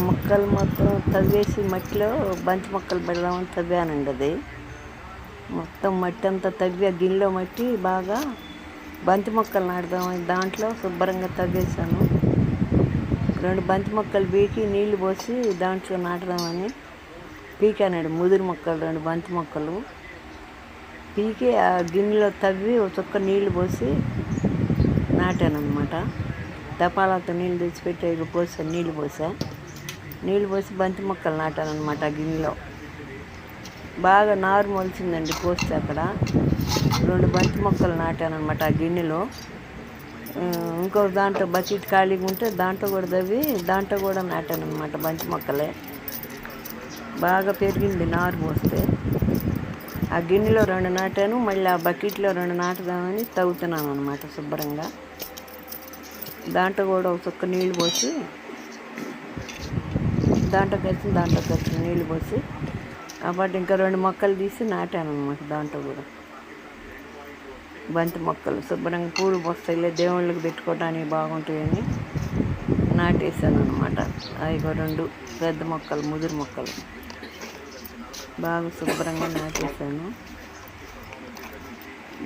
మొక్కలు మొత్తం తవ్వేసి మట్టిలో బంతి మొక్కలు పెడదామని తవ్వానండి. అది మొత్తం మట్టి అంతా తవ్వి ఆ గిన్నెలో మట్టి బాగా బంతి మొక్కలు నాటుదామని దాంట్లో శుభ్రంగా తవ్వేశాను. 2 బంతి మొక్కలు పీకి నీళ్లు పోసి దాంట్లో నాటుదామని పీకానండి. ముదురు మొక్కలు 2 బంతి మొక్కలు పీకి ఆ గిన్నెలో తవ్వి ఒక చుక్క నీళ్లు పోసి నాటానమాట. తపాలాతో నీళ్ళు తెచ్చిపెట్టి పోసాను. నీళ్ళు పోసి బంతి మొక్కలు నాటానమాట. ఆ గిన్నెలో బాగా నారు మొలిచిందండి. పోస్తే అక్కడ 2 బంతి మొక్కలు నాటానమాట ఆ గిన్నెలో. ఇంకో దాంట్లో బకెట్ ఖాళీగా ఉంటే దాంట్లో కూడా తవ్వి దాంట్లో కూడా నాటానమాట బంతి మొక్కలే. బాగా పెరిగింది నారు పోస్తే. ఆ గిన్నెలో 2 నాటాను, మళ్ళీ ఆ బకెట్లో 2 నాటుదామని తవ్వుతున్నాను అనమాట శుభ్రంగా. దాంట్లో కూడా ఒక చుక్క నీళ్ళు పోసి దాంట్లో కలిసి నీళ్ళు పోసి కాబట్టి ఇంకా 2 మొక్కలు తీసి నాటాను అనమాట. దాంట్లో కూడా బంతి మొక్కలు శుభ్రంగా పూలు పోస్తాయిలే, దేవుళ్ళకి పెట్టుకోవడానికి బాగుంటాయని నాటేసాను అనమాట. అవి 2 పెద్ద మొక్కలు, ముదురు మొక్కలు బాగా శుభ్రంగా నాటేసాను.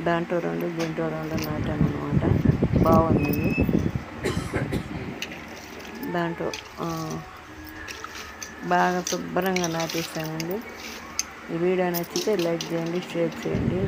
దాంట్లో 2 దీంట్లో 2 నాటాను అనమాట. బాగుంది. దాంట్లో బాగా శుభ్రంగా నాటేసానండి. ఈ వీడియో నచ్చితే లైక్ చేయండి, షేర్ చేయండి.